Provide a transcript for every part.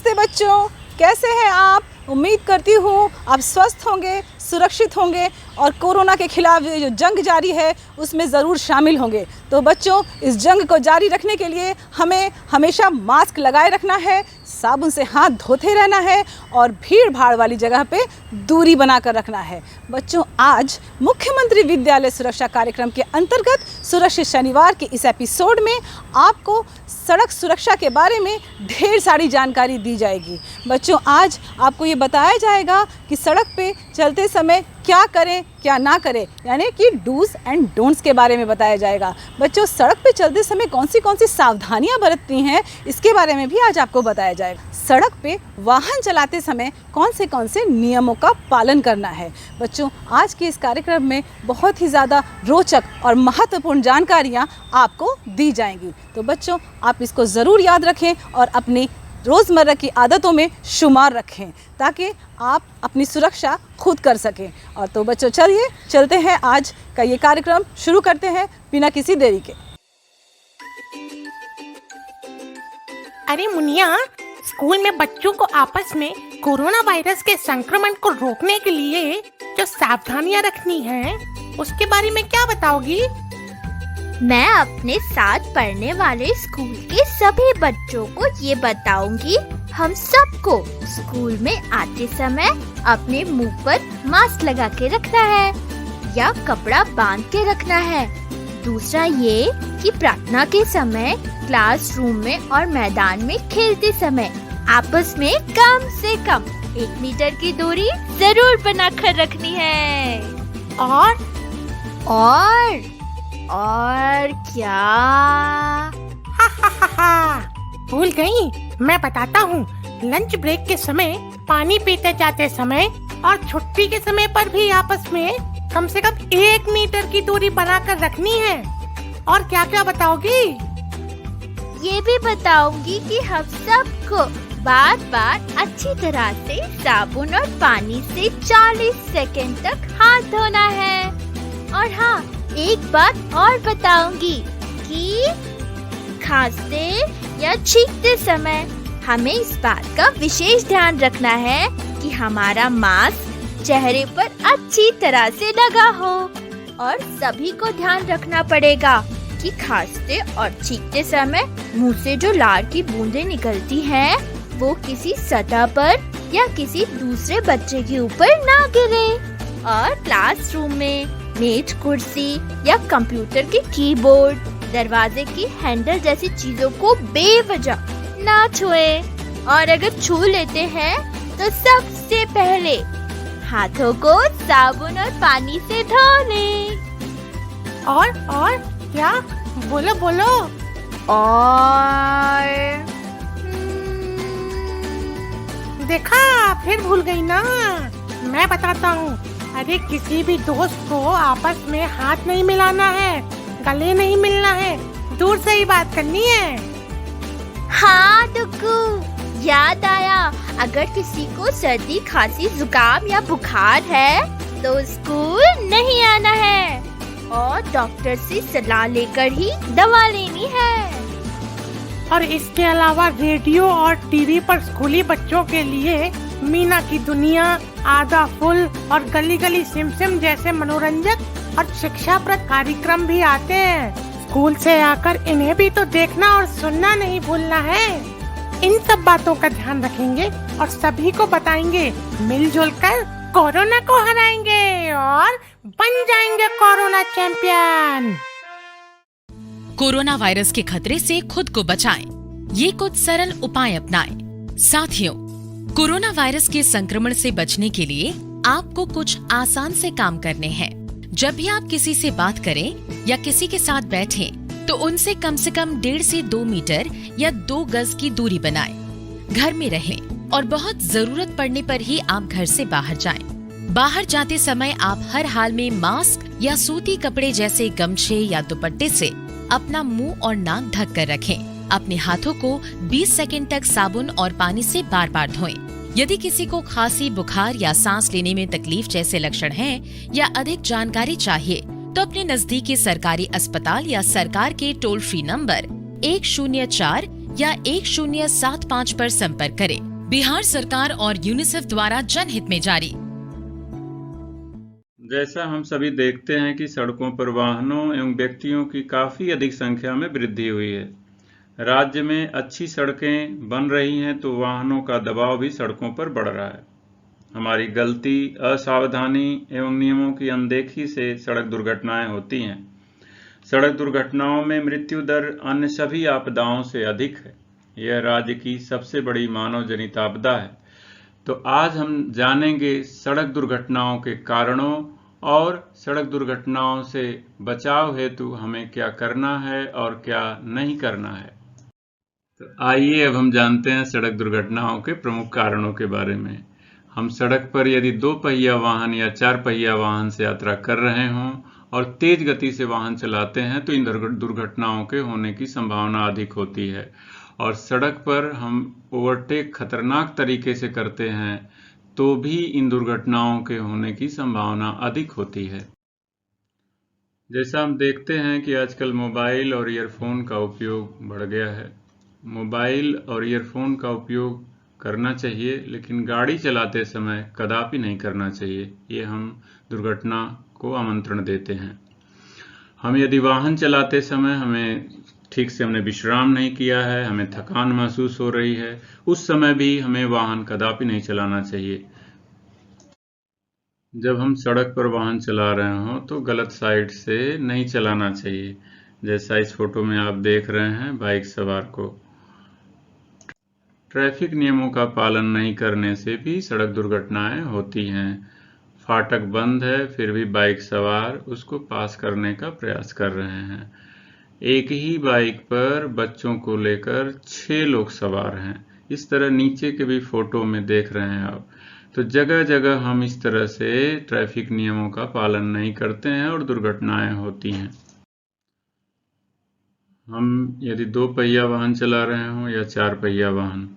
नमस्ते बच्चों, कैसे हैं आप? उम्मीद करती हूँ आप स्वस्थ होंगे, सुरक्षित होंगे और कोरोना के खिलाफ ये जो जंग जारी है उसमें ज़रूर शामिल होंगे। तो बच्चों, इस जंग को जारी रखने के लिए हमें हमेशा मास्क लगाए रखना है, साबुन से हाथ धोते रहना है और भीड़ भाड़ वाली जगह पे दूरी बनाकर रखना है। बच्चों, आज मुख्यमंत्री विद्यालय सुरक्षा कार्यक्रम के अंतर्गत सुरक्षित शनिवार के इस एपिसोड में आपको सड़क सुरक्षा के बारे में ढेर सारी जानकारी दी जाएगी। बच्चों, आज आपको ये बताया जाएगा कि सड़क पे चलते समय क्या करें क्या ना करें, यानी कि डूज एंड डोंट्स के बारे में बताया जाएगा। बच्चों, सड़क पे चलते समय कौन सी सावधानियां बरतनी हैं इसके बारे में भी आज आपको बताया जाएगा। सड़क पे वाहन चलाते समय कौन से नियमों का पालन करना है। बच्चों, आज के इस कार्यक्रम में बहुत ही ज़्यादा रोचक और महत्वपूर्ण जानकारियाँ आपको दी जाएंगी। तो बच्चों, आप इसको ज़रूर याद रखें और अपनी रोज़मर्रा की आदतों में शुमार रखें ताकि आप अपनी सुरक्षा खुद कर सकें। और तो बच्चों, चलिए चलते हैं, आज का ये कार्यक्रम शुरू करते हैं बिना किसी देरी के। अरे मुनिया, स्कूल में बच्चों को आपस में कोरोना वायरस के संक्रमण को रोकने के लिए जो सावधानियां रखनी है उसके बारे में क्या बताओगी? मैं अपने साथ पढ़ने वाले स्कूल के सभी बच्चों को ये बताऊंगी। हम सबको स्कूल में आते समय अपने मुंह पर मास्क लगा के रखना है या कपड़ा बांध के रखना है। दूसरा ये कि प्रार्थना के समय, क्लासरूम में और मैदान में खेलते समय आपस में कम से कम 1 मीटर की दूरी जरूर बनाकर रखनी है। और क्या? भूल गई, मैं बताता हूँ। लंच ब्रेक के समय, पानी पीते जाते समय और छुट्टी के समय पर भी आपस में कम से कम 1 मीटर की दूरी बनाकर रखनी है। और क्या क्या बताओगी? ये भी बताऊंगी कि हम सबको बार बार अच्छी तरह से साबुन और पानी से 40 सेकंड तक हाथ धोना है। और हाँ, एक बात और बताऊंगी कि खांसते या छींकते समय हमें इस बात का विशेष ध्यान रखना है कि हमारा मास्क चेहरे पर अच्छी तरह से लगा हो। और सभी को ध्यान रखना पड़ेगा कि खांसते और छींकते समय मुंह से जो लार की बूंदें निकलती हैं, वो किसी सतह पर या किसी दूसरे बच्चे के ऊपर ना गिरे। और क्लासरूम में मेज, कुर्सी या कंप्यूटर के कीबोर्ड, दरवाजे की हैंडल जैसी चीजों को बेवजह ना छुएं। और अगर छू लेते हैं तो सबसे पहले हाथों को साबुन और पानी से धो लें। और क्या? बोलो। और देखा, फिर भूल गई ना। मैं बताता हूँ। अरे किसी भी दोस्त को आपस में हाथ नहीं मिलाना है, गले नहीं मिलना है, दूर से ही बात करनी है। हाँ डुगू, याद आया। अगर किसी को सर्दी, खांसी, जुकाम या बुखार है तो स्कूल नहीं आना है और डॉक्टर से सलाह लेकर ही दवा लेनी है। और इसके अलावा रेडियो और टीवी पर स्कूली बच्चों के लिए मीना की दुनिया, आधा फुल और गली गली सिम सिम जैसे मनोरंजक और शिक्षाप्रद कार्यक्रम भी आते हैं। स्कूल से आकर इन्हें भी तो देखना और सुनना नहीं भूलना है। इन सब बातों का ध्यान रखेंगे और सभी को बताएंगे। मिलजुल कर कोरोना को हराएंगे और बन जाएंगे कोरोना चैंपियन। कोरोना वायरस के खतरे से खुद को बचाएं। ये कुछ सरल उपाय अपनाएं। साथियों, कोरोना वायरस के संक्रमण से बचने के लिए आपको कुछ आसान से काम करने हैं। जब भी आप किसी से बात करें या किसी के साथ बैठें, तो उनसे कम से कम 1.5 से 2 मीटर या 2 गज की दूरी बनाएं। घर में रहें और बहुत जरूरत पड़ने पर ही आप घर से बाहर जाएं। बाहर जाते समय आप हर हाल में मास्क या सूती कपड़े जैसे गमछे या दुपट्टे से अपना मुंह और नाक ढक कर रखें। अपने हाथों को 20 सेकंड तक साबुन और पानी से बार बार धोएं। यदि किसी को खांसी, बुखार या सांस लेने में तकलीफ जैसे लक्षण हैं या अधिक जानकारी चाहिए तो अपने नजदीकी सरकारी अस्पताल या सरकार के टोल फ्री नंबर 104 या 1075 पर संपर्क करें। बिहार सरकार और यूनिसेफ द्वारा जनहित में जारी। जैसा हम सभी देखते हैं कि सड़कों पर वाहनों एवं व्यक्तियों की काफ़ी अधिक संख्या में वृद्धि हुई है। राज्य में अच्छी सड़कें बन रही हैं तो वाहनों का दबाव भी सड़कों पर बढ़ रहा है। हमारी गलती, असावधानी एवं नियमों की अनदेखी से सड़क दुर्घटनाएं होती हैं। सड़क दुर्घटनाओं में मृत्यु दर अन्य सभी आपदाओं से अधिक है। यह राज्य की सबसे बड़ी मानव जनित आपदा है। तो आज हम जानेंगे सड़क दुर्घटनाओं के कारणों और सड़क दुर्घटनाओं से बचाव हेतु हमें क्या करना है और क्या नहीं करना है। तो आइए अब हम जानते हैं सड़क दुर्घटनाओं के प्रमुख कारणों के बारे में। हम सड़क पर यदि 2 पहिया वाहन या 4 पहिया वाहन से यात्रा कर रहे हों और तेज गति से वाहन चलाते हैं तो इन दुर्घटनाओं के होने की संभावना अधिक होती है। और सड़क पर हम ओवरटेक खतरनाक तरीके से करते हैं तो भी इन दुर्घटनाओं के होने की संभावना अधिक होती है। जैसा हम देखते हैं कि आजकल मोबाइल और ईयरफोन का उपयोग बढ़ गया है। मोबाइल और ईयरफोन का उपयोग करना चाहिए, लेकिन गाड़ी चलाते समय कदापि नहीं करना चाहिए। ये हम दुर्घटना को आमंत्रण देते हैं। हम यदि वाहन चलाते समय हमें ठीक से हमने विश्राम नहीं किया है, हमें थकान महसूस हो रही है, उस समय भी हमें वाहन कदापि नहीं चलाना चाहिए। जब हम सड़क पर वाहन चला रहे हों तो गलत साइड से नहीं चलाना चाहिए। जैसा इस फोटो में आप देख रहे हैं बाइक सवार को। ट्रैफिक नियमों का पालन नहीं करने से भी सड़क दुर्घटनाएं होती हैं। फाटक बंद है फिर भी बाइक सवार उसको पास करने का प्रयास कर रहे हैं। एक ही बाइक पर बच्चों को लेकर 6 लोग सवार हैं। इस तरह नीचे के भी फोटो में देख रहे हैं आप। तो जगह जगह हम इस तरह से ट्रैफिक नियमों का पालन नहीं करते हैं और दुर्घटनाएं होती हैं। हम यदि 2 पहिया वाहन चला रहे हों या 4 पहिया वाहन,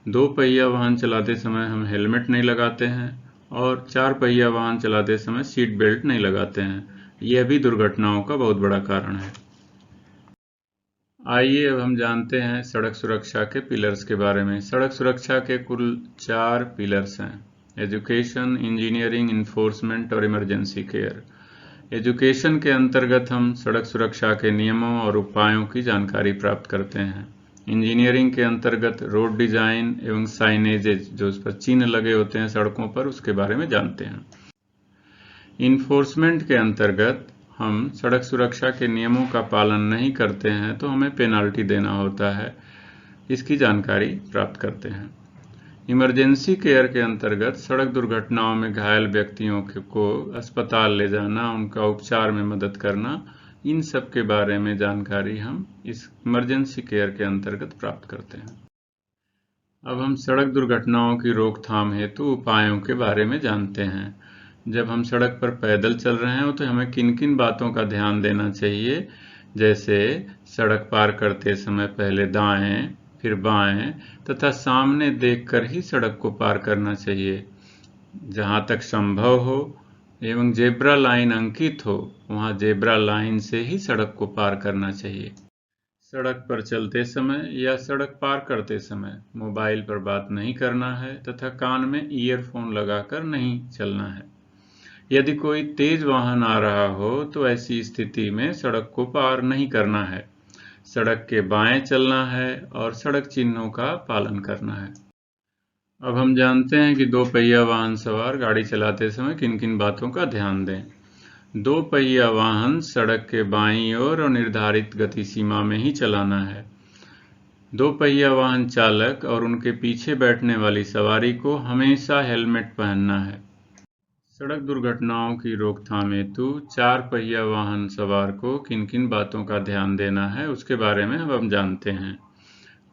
2 पहिया वाहन चलाते समय हम हेलमेट नहीं लगाते हैं और 4 पहिया वाहन चलाते समय सीट बेल्ट नहीं लगाते हैं। यह भी दुर्घटनाओं का बहुत बड़ा कारण है। आइए अब हम जानते हैं सड़क सुरक्षा के पिलर्स के बारे में। सड़क सुरक्षा के कुल 4 पिलर्स हैं: एजुकेशन, इंजीनियरिंग, इन्फोर्समेंट और इमरजेंसी केयर। एजुकेशन के अंतर्गत हम सड़क सुरक्षा के नियमों और उपायों की जानकारी प्राप्त करते हैं। इंजीनियरिंग के अंतर्गत रोड डिजाइन एवं साइनेजेज, जो उस पर चिन्ह लगे होते हैं सड़कों पर, उसके बारे में जानते हैं। इन्फोर्समेंट के अंतर्गत हम सड़क सुरक्षा के नियमों का पालन नहीं करते हैं तो हमें पेनाल्टी देना होता है, इसकी जानकारी प्राप्त करते हैं। इमरजेंसी केयर के अंतर्गत सड़क दुर्घटनाओं में घायल व्यक्तियों को अस्पताल ले जाना, उनका उपचार में मदद करना, इन सब के बारे में जानकारी हम इस इमरजेंसी केयर के अंतर्गत प्राप्त करते हैं। अब हम सड़क दुर्घटनाओं की रोकथाम हेतु उपायों के बारे में जानते हैं। जब हम सड़क पर पैदल चल रहे हो तो हमें किन किन बातों का ध्यान देना चाहिए, जैसे सड़क पार करते समय पहले दाएं फिर बाएं तथा सामने देखकर ही सड़क को पार करना चाहिए। जहां तक संभव हो एवं जेब्रा लाइन अंकित हो वहां जेब्रा लाइन से ही सड़क को पार करना चाहिए। सड़क पर चलते समय या सड़क पार करते समय मोबाइल पर बात नहीं करना है तथा कान में ईयरफोन लगाकर नहीं चलना है। यदि कोई तेज वाहन आ रहा हो तो ऐसी स्थिति में सड़क को पार नहीं करना है। सड़क के बाएं चलना है और सड़क चिन्हों का पालन करना है। अब हम जानते हैं कि 2 पहिया वाहन सवार गाड़ी चलाते समय किन किन बातों का ध्यान दें। 2 पहिया वाहन सड़क के बाईं ओर और निर्धारित गति सीमा में ही चलाना है। 2 पहिया वाहन चालक और उनके पीछे बैठने वाली सवारी को हमेशा हेलमेट पहनना है। सड़क दुर्घटनाओं की रोकथाम हेतु 4 पहिया वाहन सवार को किन किन बातों का ध्यान देना है उसके बारे में अब हम जानते हैं।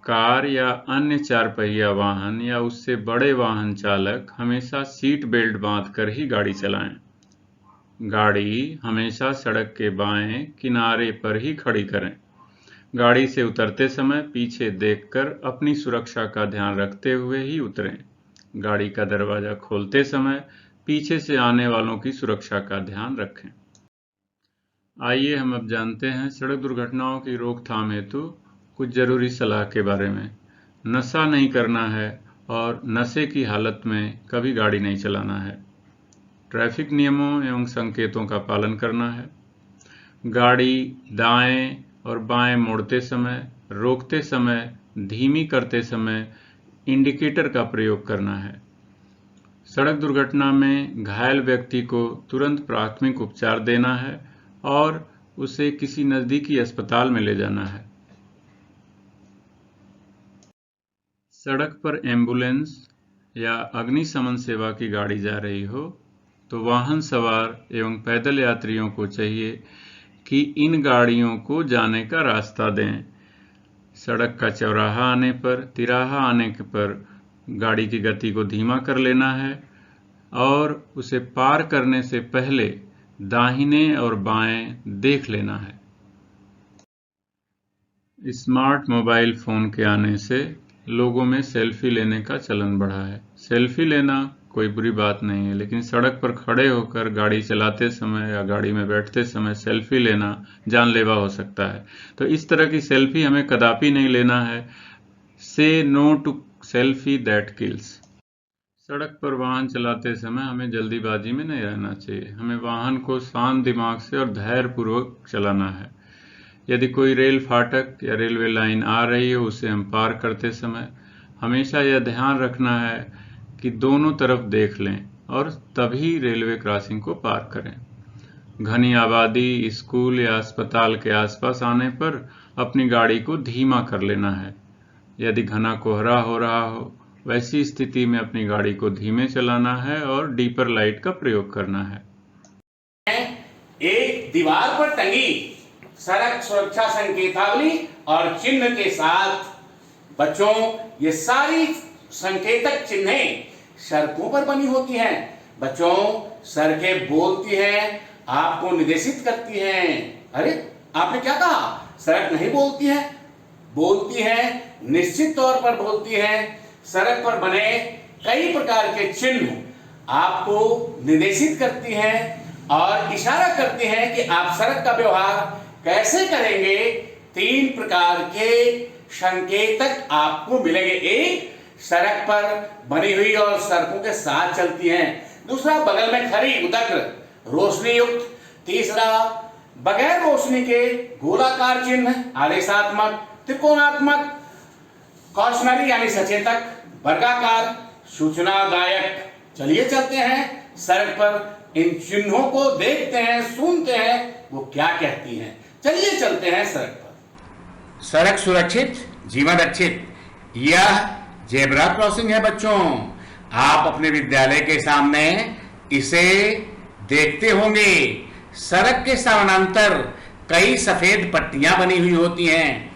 कार या अन्य 4 पहिया वाहन या उससे बड़े वाहन चालक हमेशा सीट बेल्ट बांधकर ही गाड़ी चलाएं। गाड़ी हमेशा सड़क के बाएं किनारे पर ही खड़ी करें। गाड़ी से उतरते समय पीछे देखकर अपनी सुरक्षा का ध्यान रखते हुए ही उतरें। गाड़ी का दरवाजा खोलते समय पीछे से आने वालों की सुरक्षा का ध्यान रखें। आइए हम अब जानते हैं सड़क दुर्घटनाओं की रोकथाम हेतु कुछ जरूरी सलाह के बारे में। नशा नहीं करना है और नशे की हालत में कभी गाड़ी नहीं चलाना है। ट्रैफिक नियमों एवं संकेतों का पालन करना है। गाड़ी दाएं और बाएं मोड़ते समय, रोकते समय, धीमी करते समय इंडिकेटर का प्रयोग करना है। सड़क दुर्घटना में घायल व्यक्ति को तुरंत प्राथमिक उपचार देना है और उसे किसी नज़दीकी अस्पताल में ले जाना है। सड़क पर एम्बुलेंस या अग्निशमन सेवा की गाड़ी जा रही हो तो वाहन सवार एवं पैदल यात्रियों को चाहिए कि इन गाड़ियों को जाने का रास्ता दें। सड़क का चौराहा आने पर, तिराहा आने पर गाड़ी की गति को धीमा कर लेना है और उसे पार करने से पहले दाहिने और बाएं देख लेना है। स्मार्ट मोबाइल फ़ोन के आने से लोगों में सेल्फी लेने का चलन बढ़ा है। सेल्फी लेना कोई बुरी बात नहीं है, लेकिन सड़क पर खड़े होकर गाड़ी चलाते समय या गाड़ी में बैठते समय सेल्फी लेना जानलेवा हो सकता है। तो इस तरह की सेल्फी हमें कदापि नहीं लेना है। Say no to selfie that kills. सड़क पर वाहन चलाते समय हमें जल्दीबाजी में नहीं रहना चाहिए। हमें वाहन को शांत दिमाग से और धैर्यपूर्वक चलाना है। यदि कोई रेल फाटक या रेलवे लाइन आ रही हो, उसे हम पार करते समय हमेशा यह ध्यान रखना है कि दोनों तरफ देख लें और तभी रेलवे क्रॉसिंग को पार करें। घनी आबादी, स्कूल या अस्पताल के आसपास आने पर अपनी गाड़ी को धीमा कर लेना है। यदि घना कोहरा हो रहा हो, वैसी स्थिति में अपनी गाड़ी को धीमे चलाना है और डीपर लाइट का प्रयोग करना है। एक दीवार पर टंगी सड़क सुरक्षा संकेतावली और चिन्ह के साथ बच्चों, ये सारी संकेतक चिन्हें सड़कों पर बनी होती हैं। बच्चों, सड़कें बोलती हैं, आपको निर्देशित करती हैं। अरे आपने क्या कहा? सड़क नहीं बोलती है? बोलती है, निश्चित तौर पर बोलती है। सड़क पर बने कई प्रकार के चिन्ह आपको निर्देशित करती हैं और इशारा करती हैं कि आप सड़क का व्यवहार कैसे करेंगे। 3 प्रकार के संकेतक आपको मिलेंगे। एक, सड़क पर बनी हुई और सड़कों के साथ चलती हैं। दूसरा, बगल में खड़ी उदग्र रोशनी युक्त। तीसरा, बगैर रोशनी के गोलाकार चिन्ह, आदेशात्मक, त्रिकोणात्मक, कॉशनरी यानी सचेतक, वर्गाकार, सूचनादायक। चलिए चलते हैं सड़क पर, इन चिन्हों को देखते हैं, सुनते हैं वो क्या कहती हैं। चलिए चलते हैं सड़क पर। सड़क सुरक्षित, जीवन रक्षित, यह जेब्रा क्रॉसिंग है बच्चों। आप अपने विद्यालय के सामने इसे देखते होंगे। सड़क के समानांतर कई सफेद पट्टियां बनी हुई होती हैं।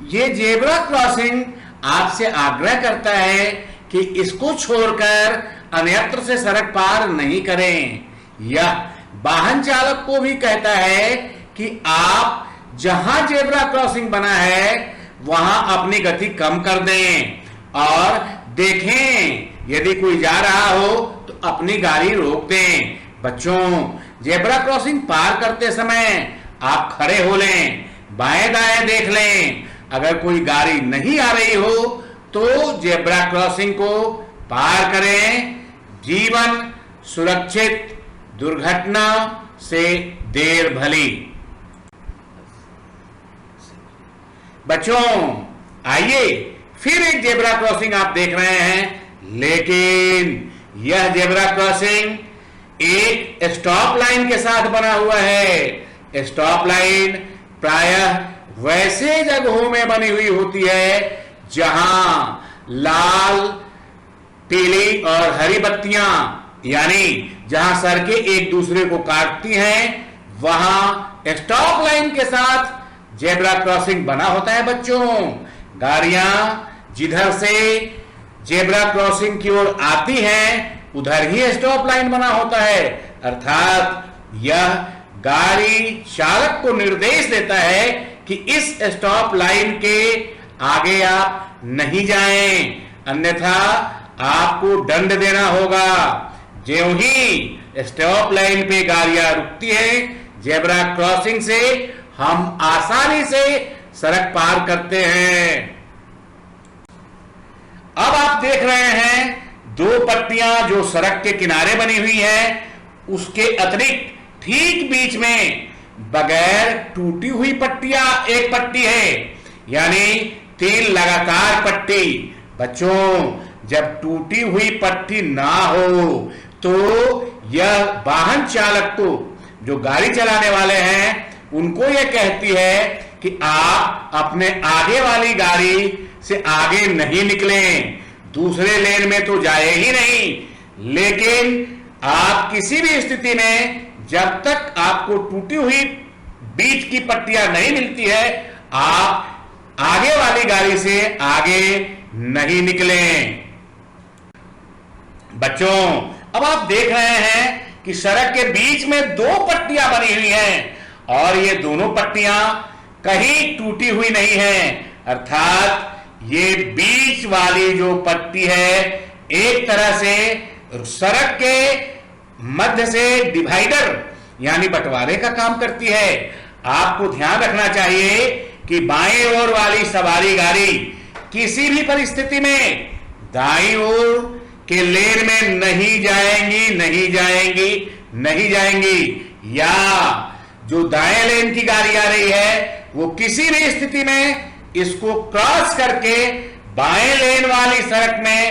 ये जेब्रा क्रॉसिंग आपसे आग्रह करता है कि इसको छोड़कर अन्यत्र से सड़क पार नहीं करें। यह वाहन चालक को भी कहता है कि आप जहां जेब्रा क्रॉसिंग बना है वहां अपनी गति कम कर दें और देखें, यदि कोई जा रहा हो तो अपनी गाड़ी रोक दें। बच्चों, जेब्रा क्रॉसिंग पार करते समय आप खड़े हो लें, बाएं दाएं देख लें। अगर कोई गाड़ी नहीं आ रही हो तो जेब्रा क्रॉसिंग को पार करें। जीवन सुरक्षित, दुर्घटना से देर भली। बच्चों, आइए फिर एक जेब्रा क्रॉसिंग आप देख रहे हैं, लेकिन यह जेब्रा क्रॉसिंग एक स्टॉप लाइन के साथ बना हुआ है। स्टॉप लाइन प्रायः वैसे जगहों में बनी हुई होती है जहां लाल, पीली और हरी बत्तियां, यानी जहां सड़कें एक दूसरे को काटती हैं, वहां स्टॉप लाइन के साथ जेब्रा क्रॉसिंग बना होता है। बच्चों, गाड़ियां जिधर से जेब्रा क्रॉसिंग की ओर आती हैं उधर ही स्टॉप लाइन बना होता है। अर्थात यह गाड़ी चालक को निर्देश देता है कि इस स्टॉप लाइन के आगे आप नहीं जाएं, अन्यथा आपको दंड देना होगा। ज्यों ही स्टॉप लाइन पे गाड़ियां रुकती हैं, जेब्रा क्रॉसिंग से हम आसानी से सड़क पार करते हैं। अब आप देख रहे हैं दो पट्टियां जो सड़क के किनारे बनी हुई है, उसके अतिरिक्त ठीक बीच में बगैर टूटी हुई पट्टियां एक पट्टी है, यानी 3 लगातार पट्टी। बच्चों, जब टूटी हुई पट्टी ना हो तो यह वाहन चालक को, जो गाड़ी चलाने वाले हैं, उनको यह कहती है कि आप अपने आगे वाली गाड़ी से आगे नहीं निकलें, दूसरे लेन में तो जाए ही नहीं। लेकिन आप किसी भी स्थिति में जब तक आपको टूटी हुई बीच की पट्टियां नहीं मिलती है, आप आगे वाली गाड़ी से आगे नहीं निकलें। बच्चों, अब आप देख रहे हैं कि सड़क के बीच में 2 पट्टियां बनी हुई हैं और ये दोनों पट्टियां कहीं टूटी हुई नहीं है, अर्थात ये बीच वाली जो पट्टी है एक तरह से सड़क के मध्य से डिवाइडर यानी बंटवारे का काम करती है। आपको ध्यान रखना चाहिए कि बाएं ओर वाली सवारी गाड़ी किसी भी परिस्थिति में दाईं ओर के लेन में नहीं जाएंगी, या जो दाएं लेन की गाड़ी आ रही है वो किसी भी स्थिति में इसको क्रॉस करके बाएं लेन वाली सड़क में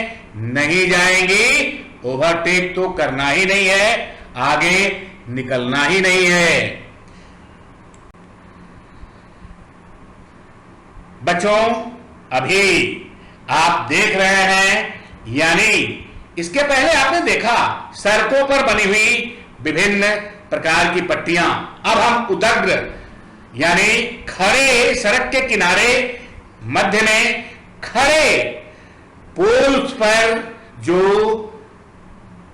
नहीं जाएंगी। ओवरटेक तो करना ही नहीं है, आगे निकलना ही नहीं है। बच्चों, अभी आप देख रहे हैं, यानी इसके पहले आपने देखा सड़कों पर बनी हुई विभिन्न प्रकार की पट्टियां। अब हम उदग्र यानी खड़े सड़क के किनारे मध्य में खड़े पोल्स पर जो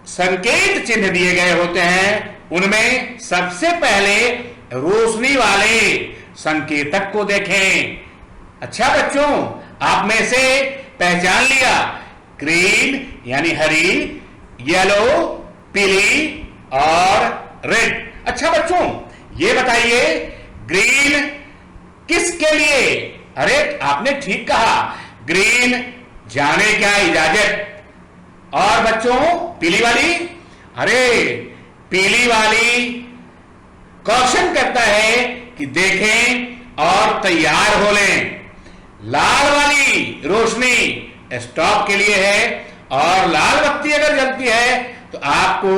संकेत चिन्ह दिए गए होते हैं, उनमें सबसे पहले रोशनी वाले संकेतक को देखें। अच्छा बच्चों, आप में से पहचान लिया, ग्रीन यानी हरी, येलो पीली और रेड। अच्छा बच्चों, ये बताइए ग्रीन किसके लिए? अरे आपने ठीक कहा, ग्रीन जाने का इजाजत। और बच्चों पीली वाली? अरे पीली वाली कॉशन करता है कि देखें और तैयार हो लें। लाल वाली रोशनी स्टॉप के लिए है और लाल बत्ती अगर जलती है तो आपको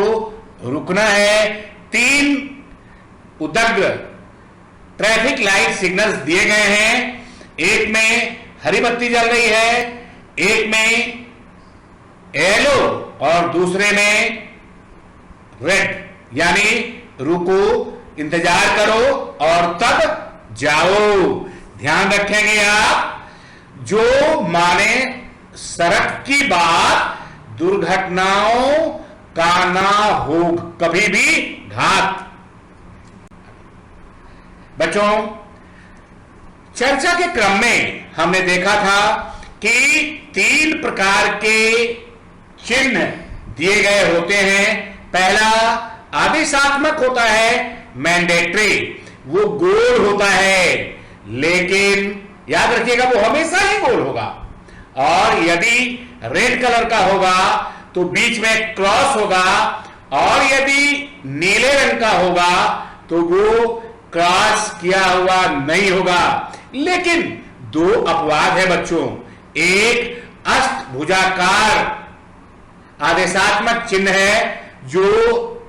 रुकना है। 3 उदग्र ट्रैफिक लाइट सिग्नल्स दिए गए हैं, एक में हरी बत्ती जल रही है, एक में येलो और दूसरे में रेड, यानी रुको, इंतजार करो और तब जाओ। ध्यान रखेंगे आप, जो माने सड़क की बात, दुर्घटनाओं का ना हो कभी भी घात। बच्चों, चर्चा के क्रम में हमने देखा था कि 3 प्रकार के चिन्ह दिए गए होते हैं। पहला आदेशात्मक होता है, मैंडेटरी, वो गोल होता है, लेकिन याद रखिएगा वो हमेशा ही गोल होगा। और यदि रेड कलर का होगा तो बीच में क्रॉस होगा, और यदि नीले रंग का होगा तो वो क्रॉस किया हुआ नहीं होगा। लेकिन 2 अपवाद है बच्चों। एक अष्टभुजाकार आदेशात्मक चिन्ह है जो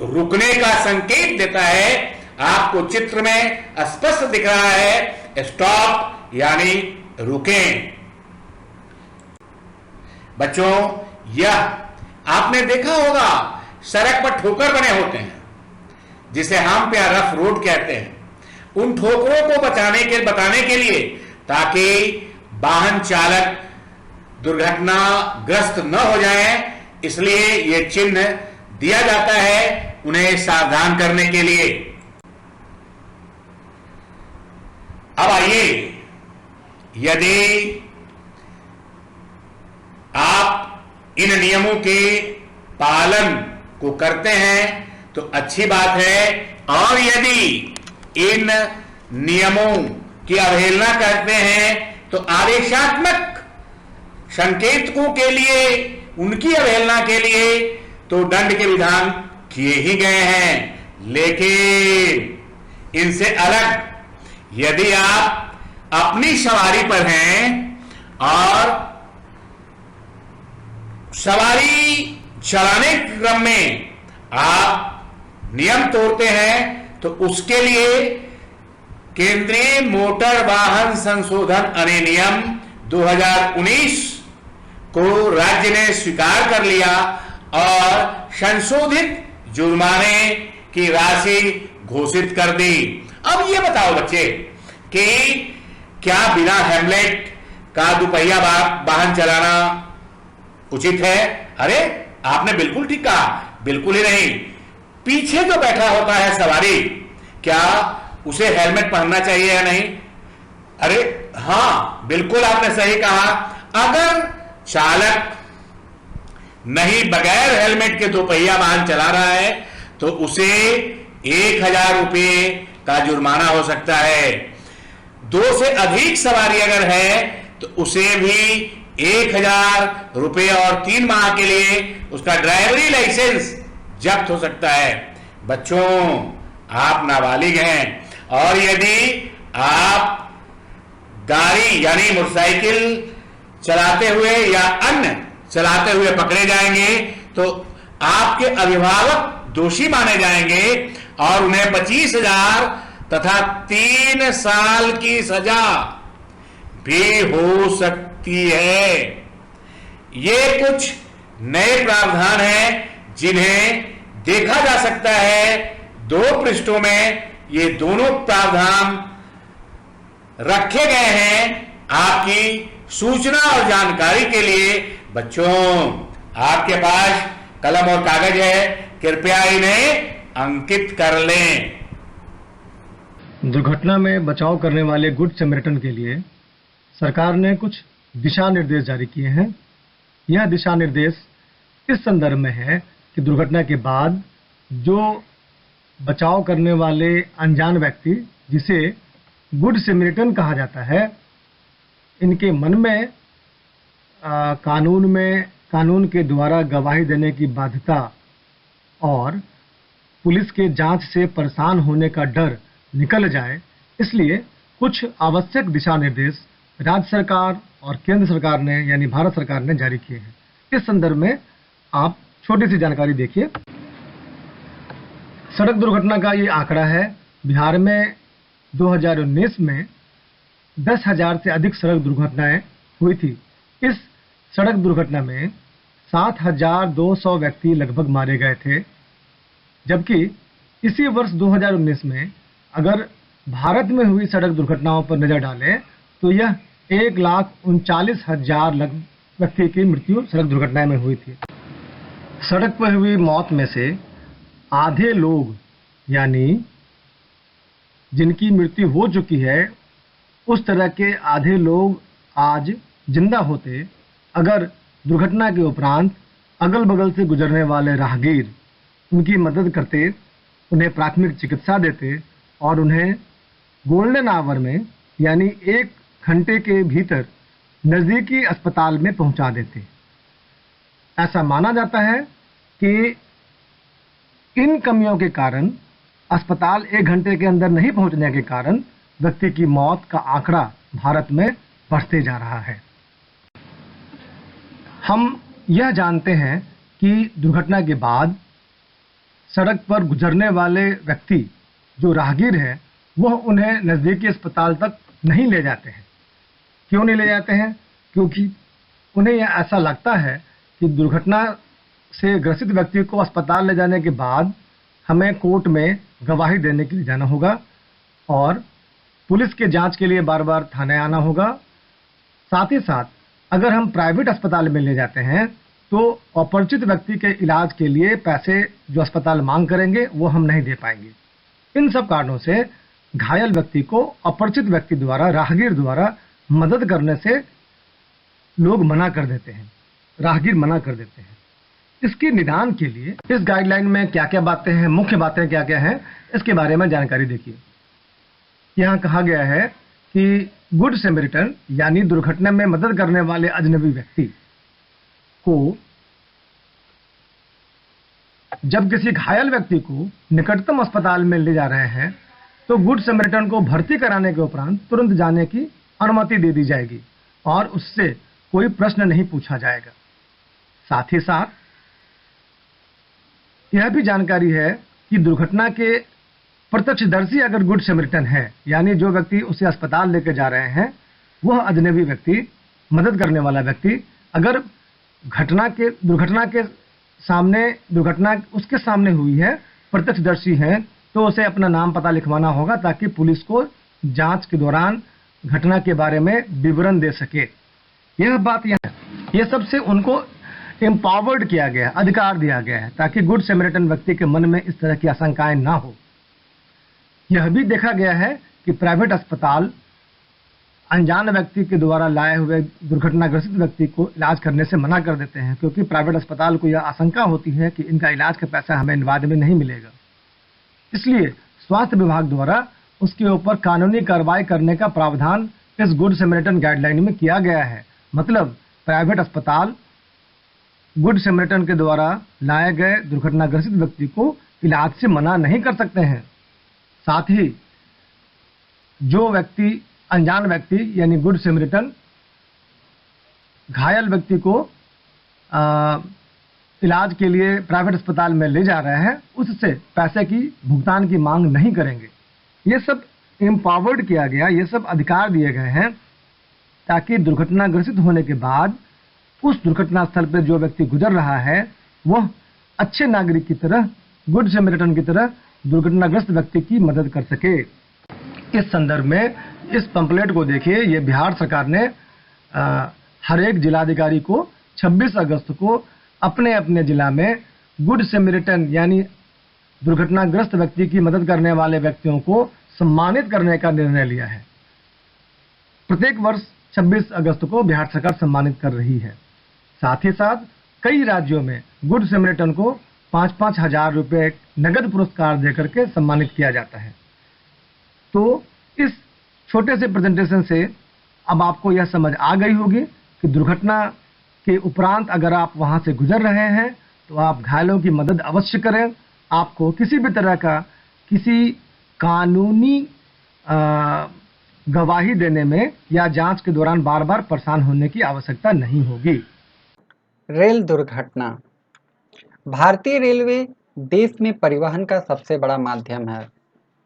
रुकने का संकेत देता है, आपको चित्र में स्पष्ट दिख रहा है, स्टॉप यानी रुकें। बच्चों, यह आपने देखा होगा, सड़क पर ठोकर बने होते हैं जिसे हम पे रफ रोड कहते हैं। उन ठोकरों को बताने के लिए, ताकि वाहन चालक दुर्घटनाग्रस्त न हो जाएं, इसलिए यह चिन्ह दिया जाता है उन्हें सावधान करने के लिए। अब आइए, यदि आप इन नियमों के पालन को करते हैं तो अच्छी बात है, और यदि इन नियमों की अवहेलना करते हैं तो आदेशात्मक संकेतकों के लिए, उनकी अवहेलना के लिए तो दंड के विधान किए ही गए हैं। लेकिन इनसे अलग यदि आप अपनी सवारी पर हैं और सवारी चलाने के क्रम में आप नियम तोड़ते हैं तो उसके लिए केंद्रीय मोटर वाहन संशोधन अधिनियम 2019 को राज्य ने स्वीकार कर लिया और संशोधित जुर्माने की राशि घोषित कर दी। अब ये बताओ बच्चे कि क्या बिना हेलमेट का दुपहिया वाहन चलाना उचित है? अरे आपने बिल्कुल ठीक कहा, बिल्कुल ही नहीं। पीछे जो बैठा होता है सवारी, क्या उसे हेलमेट पहनना चाहिए या नहीं? अरे हां, बिल्कुल आपने सही कहा। अगर चालक नहीं बगैर हेलमेट के दोपहिया वाहन चला रहा है तो उसे 1000 रुपये का जुर्माना हो सकता है। 2 से अधिक सवारी अगर है तो उसे भी 1000 रुपये और 3 माह के लिए उसका ड्राइवरी लाइसेंस जब्त हो सकता है। बच्चों, आप नाबालिग हैं और यदि आप गाड़ी यानी मोटरसाइकिल चलाते हुए या अन्य चलाते हुए पकड़े जाएंगे तो आपके अभिभावक दोषी माने जाएंगे और उन्हें 25,000 तथा 3 साल की सजा भी हो सकती है। ये कुछ नए प्रावधान हैं जिन्हें देखा जा सकता है 2 पृष्ठों में। ये दोनों प्रावधान रखे गए हैं आपकी सूचना और जानकारी के लिए। बच्चों, आपके पास कलम और कागज है, कृपया इन्हें अंकित कर लें। दुर्घटना में बचाव करने वाले गुड सैमरिटन के लिए सरकार ने कुछ दिशा निर्देश जारी किए हैं। यह दिशा निर्देश इस संदर्भ में है कि दुर्घटना के बाद जो बचाव करने वाले अनजान व्यक्ति, जिसे गुड सैमरिटन कहा जाता है, इनके मन में कानून के द्वारा गवाही देने की बाध्यता और पुलिस के जांच से परेशान होने का डर निकल जाए, इसलिए कुछ आवश्यक दिशा निर्देश राज्य सरकार और केंद्र सरकार ने यानी भारत सरकार ने जारी किए हैं। इस संदर्भ में आप छोटी सी जानकारी देखिए। सड़क दुर्घटना का ये आंकड़ा है। बिहार में 2019 में 10,000 से अधिक सड़क दुर्घटनाएं हुई थी। इस सड़क दुर्घटना में 7,200 व्यक्ति लगभग मारे गए थे, जबकि इसी वर्ष 2019 में अगर भारत में हुई सड़क दुर्घटनाओं पर नजर डालें तो यह 1,39,000 व्यक्ति की मृत्यु सड़क दुर्घटनाएं में हुई थी। सड़क पर हुई मौत में से आधे लोग यानी जिनकी मृत्यु हो चुकी है, उस तरह के आधे लोग आज जिंदा होते अगर दुर्घटना के उपरांत अगल बगल से गुजरने वाले राहगीर उनकी मदद करते, उन्हें प्राथमिक चिकित्सा देते और उन्हें गोल्डन आवर में यानी 1 घंटे के भीतर नजदीकी अस्पताल में पहुंचा देते। ऐसा माना जाता है कि इन कमियों के कारण अस्पताल 1 घंटे के अंदर नहीं पहुंचने के कारण व्यक्ति की मौत का आंकड़ा भारत में बढ़ते जा रहा है। हम यह जानते हैं कि दुर्घटना के बाद सड़क पर गुजरने वाले व्यक्ति जो राहगीर हैं, वह उन्हें नजदीकी अस्पताल तक नहीं ले जाते हैं। क्यों नहीं ले जाते हैं? क्योंकि उन्हें यह ऐसा लगता है कि दुर्घटना से ग्रसित व्यक्ति को अस्पताल ले जाने के बाद हमें कोर्ट में गवाही देने के लिए जाना होगा और पुलिस के जांच के लिए बार बार थाने आना होगा। साथ ही साथ अगर हम प्राइवेट अस्पताल में ले जाते हैं तो अपरिचित व्यक्ति के इलाज के लिए पैसे जो अस्पताल मांग करेंगे वो हम नहीं दे पाएंगे। इन सब कारणों से घायल व्यक्ति को अपरिचित व्यक्ति द्वारा, राहगीर द्वारा मदद करने से लोग मना कर देते हैं, राहगीर मना कर देते हैं। इसके निदान के लिए इस गाइडलाइन में क्या क्या बातें हैं, मुख्य बातें क्या क्या हैं, इसके बारे में जानकारी देखिए। यहाँ कहा गया है कि गुड सैमरिटन यानी दुर्घटना में मदद करने वाले अजनबी व्यक्ति को जब किसी घायल व्यक्ति को निकटतम अस्पताल में ले जा रहे हैं तो गुड सैमरिटन को भर्ती कराने के उपरांत तुरंत जाने की अनुमति दे दी जाएगी और उससे कोई प्रश्न नहीं पूछा जाएगा। साथ ही साथ यह भी जानकारी है कि दुर्घटना के प्रत्यक्षदर्शी अगर गुड सैमरिटन है, यानी जो व्यक्ति उसे अस्पताल लेकर जा रहे हैं वह अजनबी व्यक्ति, मदद करने वाला व्यक्ति, अगर दुर्घटना उसके सामने हुई है, प्रत्यक्षदर्शी है, तो उसे अपना नाम पता लिखवाना होगा ताकि पुलिस को जांच के दौरान घटना के बारे में विवरण दे सके। यह सबसे उनको एम्पावर्ड किया गया, अधिकार दिया गया है ताकि गुड सैमरिटन व्यक्ति के मन में इस तरह की आशंकाएं ना हो। यह भी देखा गया है कि प्राइवेट अस्पताल अनजान व्यक्ति के द्वारा लाए हुए दुर्घटनाग्रस्त व्यक्ति को इलाज करने से मना कर देते हैं, क्योंकि प्राइवेट अस्पताल को यह आशंका होती है कि इनका इलाज का पैसा हमें बाद में नहीं मिलेगा। इसलिए स्वास्थ्य विभाग द्वारा उसके ऊपर कानूनी कार्रवाई करने का प्रावधान इस गुड सैमरिटन गाइडलाइन में किया गया है। मतलब प्राइवेट अस्पताल गुड सैमरिटन के द्वारा लाए गए दुर्घटनाग्रस्त व्यक्ति को इलाज से मना नहीं कर सकते हैं। साथ ही जो व्यक्ति, अनजान व्यक्ति यानी गुड सैमरिटन घायल व्यक्ति को इलाज के लिए प्राइवेट अस्पताल में ले जा रहे हैं, उससे पैसे की भुगतान की मांग नहीं करेंगे। ये सब एम्पावर्ड किया गया, ये सब अधिकार दिए गए हैं ताकि दुर्घटनाग्रस्त होने के बाद उस दुर्घटना स्थल पर जो व्यक्ति गुजर रहा है वह अच्छे नागरिक की तरह, गुड सैमरिटन की तरह दुर्घटनाग्रस्त व्यक्ति की मदद कर सके। इस संदर्भ में इस पंपलेट को देखिए, ये बिहार सरकार ने हर एक जिलाधिकारी को 26 अगस्त को अपने अपने जिला में गुड सैमरिटन यानी दुर्घटनाग्रस्त व्यक्ति की मदद करने वाले व्यक्तियों को सम्मानित करने का निर्णय लिया है। प्रत्येक वर्ष 26 अगस्त को बिहार सरकार सम्मानित कर रही है। साथ ही साथ कई राज्यों में गुड सैमरिटन को 5-5 हजार रुपये नगद पुरस्कार देकर के सम्मानित किया जाता है। तो इस छोटे से प्रेजेंटेशन से अब आपको यह समझ आ गई होगी कि दुर्घटना के उपरांत अगर आप वहां से गुजर रहे हैं तो आप घायलों की मदद अवश्य करें। आपको किसी भी तरह का किसी कानूनी गवाही देने में या जांच के दौरान बार बार परेशान होने की आवश्यकता नहीं होगी। रेल दुर्घटना। भारतीय रेलवे देश में परिवहन का सबसे बड़ा माध्यम है।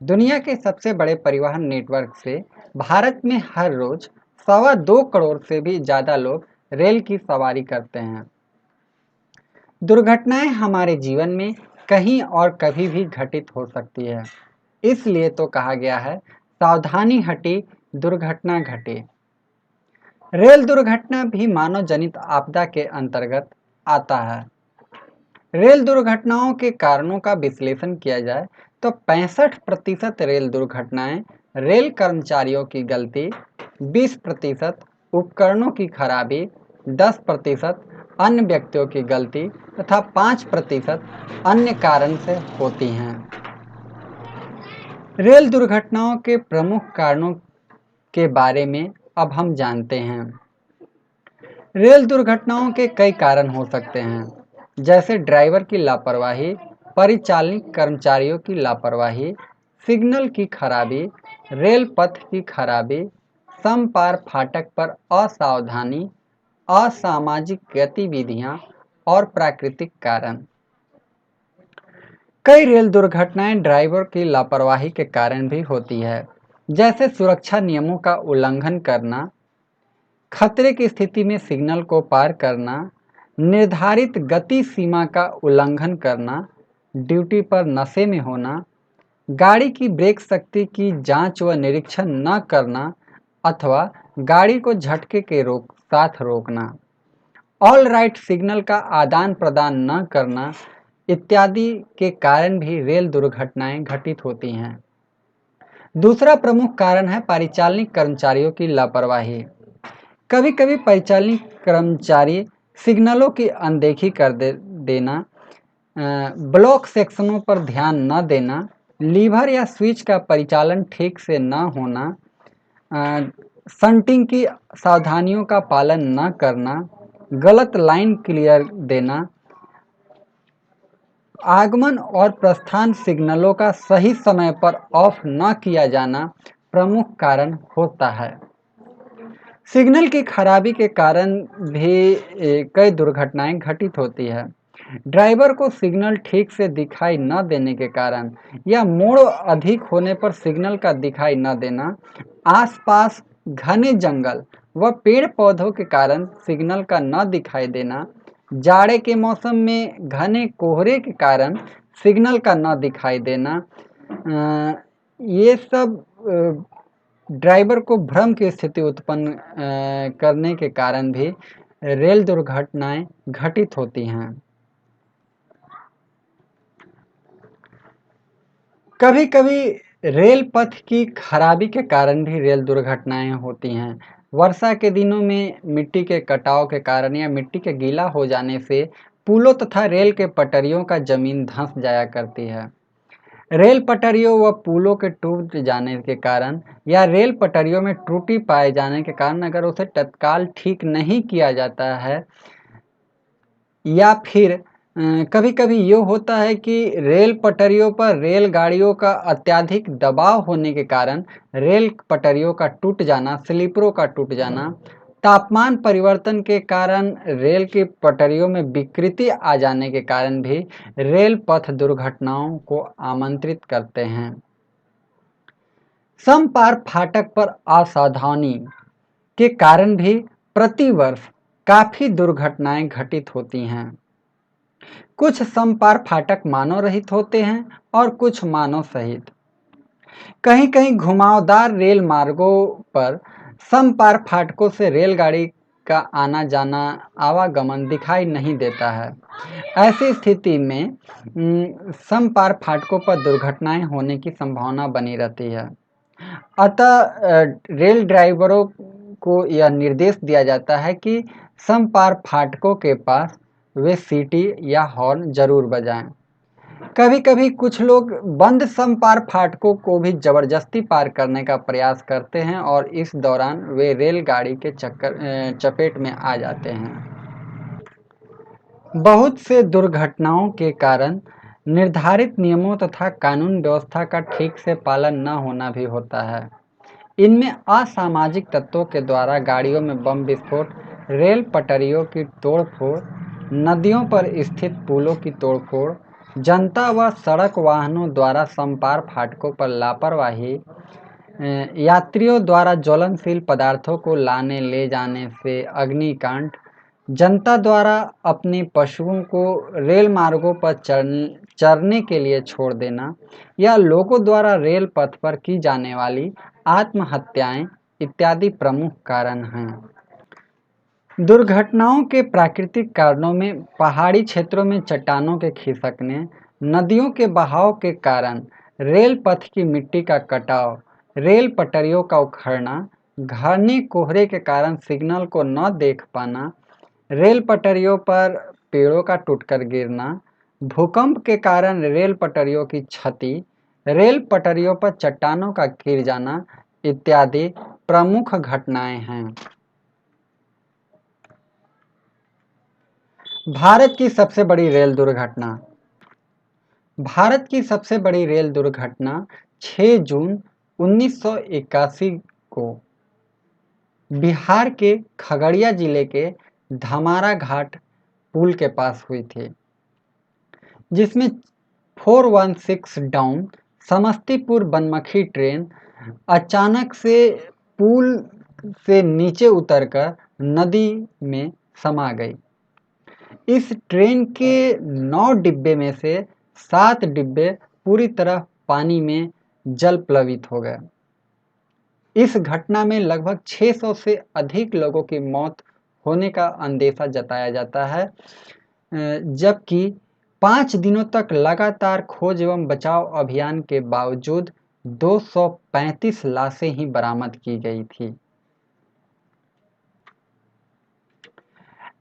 दुनिया के सबसे बड़े परिवहन नेटवर्क से भारत में हर रोज 2.25 करोड़ से भी ज़्यादा लोग रेल की सवारी करते हैं। दुर्घटनाएं हमारे जीवन में कहीं और कभी भी घटित हो सकती है, इसलिए तो कहा गया है सावधानी हटी दुर्घटना घटे। रेल दुर्घटना भी मानव जनित आपदा के अंतर्गत आता है। रेल दुर्घटनाओं के कारणों का विश्लेषण किया जाए तो 65% रेल दुर्घटनाएं रेल कर्मचारियों की गलती, 20% उपकरणों की खराबी, 10% अन्य व्यक्तियों की गलती तथा 5% अन्य कारण से होती हैं। रेल दुर्घटनाओं के प्रमुख कारणों के बारे में अब हम जानते हैं। रेल दुर्घटनाओं के कई कारण हो सकते हैं, जैसे ड्राइवर की लापरवाही, परिचालनिक कर्मचारियों की लापरवाही, सिग्नल की खराबी, रेल पथ की खराबी, समपार फाटक पर असावधानी, असामाजिक गतिविधियां और प्राकृतिक कारण। कई रेल दुर्घटनाएं ड्राइवर की लापरवाही के कारण भी होती है, जैसे सुरक्षा नियमों का उल्लंघन करना, खतरे की स्थिति में सिग्नल को पार करना, निर्धारित गति सीमा का उल्लंघन करना, ड्यूटी पर नशे में होना, गाड़ी की ब्रेक शक्ति की जांच व निरीक्षण न करना अथवा गाड़ी को झटके के साथ रोकना, ऑल राइट सिग्नल का आदान प्रदान न करना इत्यादि के कारण भी रेल दुर्घटनाएं घटित होती हैं। दूसरा प्रमुख कारण है परिचालनिक कर्मचारियों की लापरवाही। कभी कभी परिचालनिक कर्मचारी सिग्नलों की अनदेखी कर देना, ब्लॉक सेक्शनों पर ध्यान न देना, लीवर या स्विच का परिचालन ठीक से न होना, शंटिंग की सावधानियों का पालन न करना, गलत लाइन क्लियर देना, आगमन और प्रस्थान सिग्नलों का सही समय पर ऑफ न किया जाना प्रमुख कारण होता है। सिग्नल की खराबी के कारण भी कई दुर्घटनाएं घटित होती है। ड्राइवर को सिग्नल ठीक से दिखाई न देने के कारण या मोड़ अधिक होने पर सिग्नल का दिखाई न देना, आसपास घने जंगल व पेड़ पौधों के कारण सिग्नल का न दिखाई देना, जाड़े के मौसम में घने कोहरे के कारण सिग्नल का न दिखाई देना, ये सब ड्राइवर को भ्रम की स्थिति उत्पन्न करने के कारण भी रेल दुर्घटनाएं घटित होती हैं। कभी कभी रेल पथ की खराबी के कारण भी रेल दुर्घटनाएं होती हैं। वर्षा के दिनों में मिट्टी के कटाव के कारण या मिट्टी के गीला हो जाने से पुलों तथा रेल के पटरियों का जमीन धंस जाया करती है। रेल पटरियों व पुलों के टूट जाने के कारण या रेल पटरियों में त्रुटि पाए जाने के कारण अगर उसे तत्काल ठीक नहीं किया जाता है या फिर कभी कभी ये होता है कि रेल पटरियों पर रेलगाड़ियों का अत्यधिक दबाव होने के कारण रेल पटरियों का टूट जाना, स्लीपरों का टूट जाना, तापमान परिवर्तन के कारण रेल की पटरियों में विकृति आ जाने के कारण भी रेल पथ दुर्घटनाओं को आमंत्रित करते हैं। समपार फाटक पर असावधानी के कारण भी प्रतिवर्ष काफी दुर्घटनाएं घटित होती हैं। कुछ समपार फाटक मानव रहित होते हैं और कुछ मानव सहित। कहीं कहीं घुमावदार रेल मार्गों पर समपार फाटकों से रेलगाड़ी का आना जाना आवागमन दिखाई नहीं देता है। ऐसी स्थिति में समपार फाटकों पर दुर्घटनाएं होने की संभावना बनी रहती है। अतः रेल ड्राइवरों को यह निर्देश दिया जाता है कि समपार फाटकों के पास वे सीटी या हॉर्न जरूर बजाएं। कभी कभी कुछ लोग बंद समपार फाटकों को भी जबरदस्ती पार करने का प्रयास करते हैं और इस दौरान वे रेलगाड़ी के चपेट में आ जाते हैं। बहुत से दुर्घटनाओं के कारण निर्धारित नियमों तथा कानून व्यवस्था का ठीक से पालन न होना भी होता है। इनमें असामाजिक तत्वों के द्वारा गाड़ियों में बम विस्फोट, रेल पटरियों की तोड़फोड़, नदियों पर स्थित पुलों की तोड़फोड़, जनता व सड़क वाहनों द्वारा समपार फाटकों पर लापरवाही, यात्रियों द्वारा ज्वलनशील पदार्थों को लाने ले जाने से अग्निकांड, जनता द्वारा अपने पशुओं को रेल मार्गों पर चरने के लिए छोड़ देना या लोगों द्वारा रेल पथ पर की जाने वाली आत्महत्याएं इत्यादि प्रमुख कारण हैं। दुर्घटनाओं के प्राकृतिक कारणों में पहाड़ी क्षेत्रों में चट्टानों के खिसकने, नदियों के बहाव के कारण रेल पथ की मिट्टी का कटाव, रेल पटरियों का उखड़ना, घने कोहरे के कारण सिग्नल को न देख पाना, रेल पटरियों पर पेड़ों का टूटकर गिरना, भूकंप के कारण रेल पटरियों की क्षति, रेल पटरियों पर चट्टानों का गिर जाना इत्यादि प्रमुख घटनाएं हैं। भारत की सबसे बड़ी रेल दुर्घटना। भारत की सबसे बड़ी रेल दुर्घटना 6 जून 1981 को बिहार के खगड़िया जिले के धमारा घाट पुल के पास हुई थी, जिसमें 416 डाउन समस्तीपुर बनमखी ट्रेन अचानक से पुल से नीचे उतरकर नदी में समा गई। इस ट्रेन के 9 डिब्बे में से 7 डिब्बे पूरी तरह पानी में जल प्लावित हो गए। इस घटना में लगभग 600 से अधिक लोगों की मौत होने का अंदेशा जताया जाता है, जबकि 5 दिनों तक लगातार खोज एवं बचाव अभियान के बावजूद 235 लाशें ही बरामद की गई थी।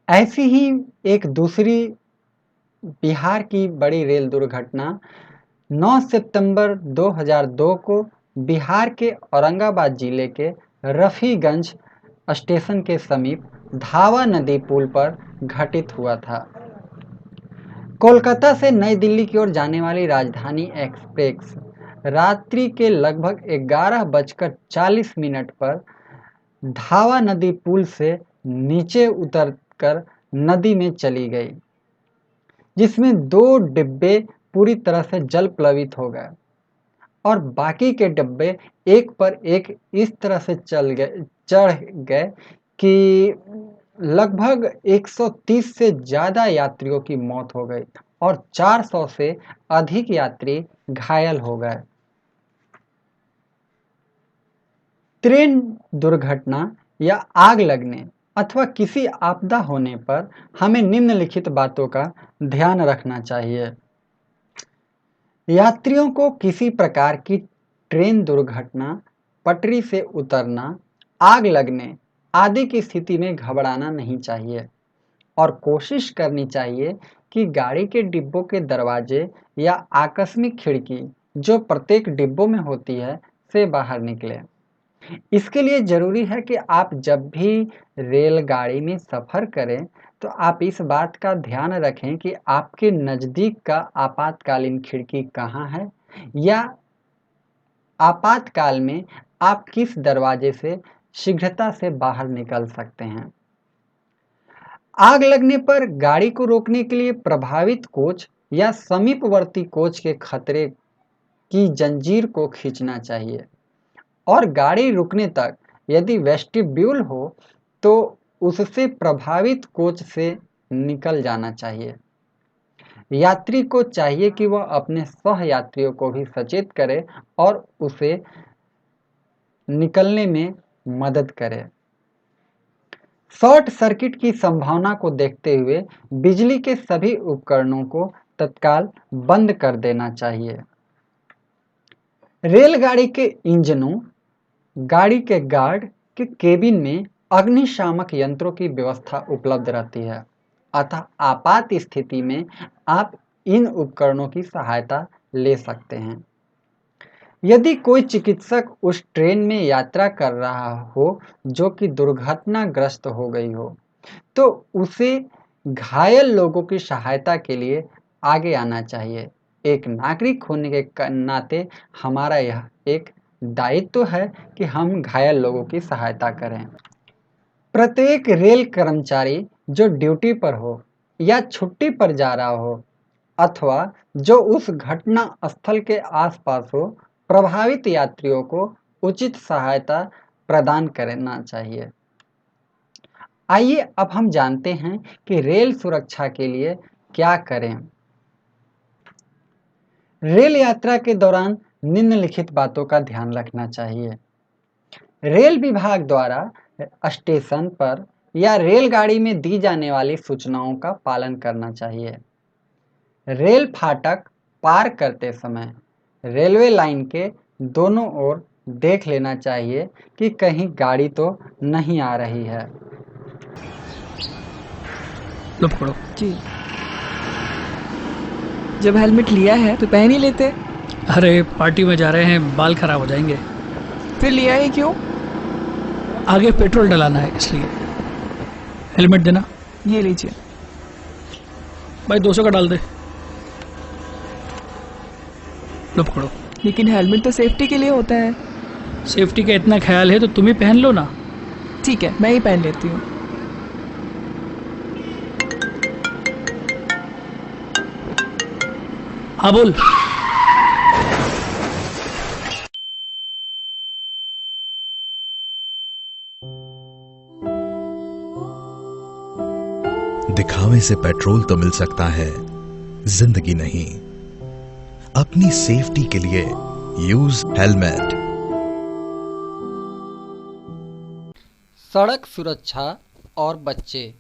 ऐसी ही एक दूसरी बिहार की बड़ी रेल दुर्घटना 9 सितंबर 2002 को बिहार के औरंगाबाद जिले के रफीगंज स्टेशन के समीप धावा नदी पुल पर घटित हुआ था। कोलकाता से नई दिल्ली की ओर जाने वाली राजधानी एक्सप्रेस रात्रि के लगभग 11:40 पर धावा नदी पुल से नीचे उतरकर नदी में चली गई, जिसमें 2 डिब्बे पूरी तरह से जल प्लावित हो गए और बाकी के डिब्बे एक पर एक इस तरह से चढ़ गए कि लगभग 130 से ज़्यादा यात्रियों की मौत हो गई और 400 से अधिक यात्री घायल हो गए। ट्रेन दुर्घटना या आग लगने अथवा किसी आपदा होने पर हमें निम्नलिखित बातों का ध्यान रखना चाहिए। यात्रियों को किसी प्रकार की ट्रेन दुर्घटना, पटरी से उतरना, आग लगने आदि की स्थिति में घबराना नहीं चाहिए और कोशिश करनी चाहिए कि गाड़ी के डिब्बों के दरवाजे या आकस्मिक खिड़की जो प्रत्येक डिब्बों में होती है से बाहर निकले। इसके लिए ज़रूरी है कि आप जब भी रेलगाड़ी में सफ़र करें तो आप इस बात का ध्यान रखें कि आपके नज़दीक का आपातकालीन खिड़की कहाँ है या आपातकाल में आप किस दरवाजे से शीघ्रता से बाहर निकल सकते हैं। आग लगने पर गाड़ी को रोकने के लिए प्रभावित कोच या समीपवर्ती कोच के खतरे की जंजीर को खींचना चाहिए और गाड़ी रुकने तक यदि वेस्टिब्यूल हो तो उससे प्रभावित कोच से निकल जाना चाहिए। यात्री को चाहिए कि वह अपने सह यात्रियों को भी सचेत करे और उसे निकलने में मदद करे। शॉर्ट सर्किट की संभावना को देखते हुए बिजली के सभी उपकरणों को तत्काल बंद कर देना चाहिए। रेलगाड़ी के इंजनों, गाड़ी के गार्ड के केबिन में अग्निशामक यंत्रों की व्यवस्था उपलब्ध रहती है, अतः आपात स्थिति में आप इन उपकरणों की सहायता ले सकते हैं। यदि कोई चिकित्सक उस ट्रेन में यात्रा कर रहा हो जो कि दुर्घटनाग्रस्त हो गई हो, तो उसे घायल लोगों की सहायता के लिए आगे आना चाहिए। एक नागरिक होने के नाते हमारा यह एक दायित्व है कि हम घायल लोगों की सहायता करें। प्रत्येक रेल कर्मचारी जो ड्यूटी पर हो या छुट्टी पर जा रहा हो अथवा जो उस घटना स्थल के आसपास हो, प्रभावित यात्रियों को उचित सहायता प्रदान करना चाहिए। आइए अब हम जानते हैं कि रेल सुरक्षा के लिए क्या करें। रेल यात्रा के दौरान निम्नलिखित बातों का ध्यान रखना चाहिए। रेल विभाग द्वारा स्टेशन पर या रेलगाड़ी में दी जाने वाली सूचनाओं का पालन करना चाहिए। रेल फाटक पार करते समय रेलवे लाइन के दोनों ओर देख लेना चाहिए कि कहीं गाड़ी तो नहीं आ रही है। लो पकड़ो। जी, जब हेलमेट लिया है तो पहन ही लेते। अरे पार्टी में जा रहे हैं, बाल खराब हो जाएंगे। फिर लिया ही क्यों? आगे पेट्रोल डलाना है इसलिए। हेलमेट देना। ये लीजिए। भाई 200 का डाल दे। लो पकड़ो। लेकिन हेलमेट तो सेफ्टी के लिए होता है। सेफ्टी का इतना ख्याल है तो तुम ही पहन लो ना। ठीक है, मैं ही पहन लेती हूँ। हाँ बोल। दिखावे से पेट्रोल तो मिल सकता है, जिंदगी नहीं। अपनी सेफ्टी के लिए यूज हेलमेट। सड़क सुरक्षा और बच्चे।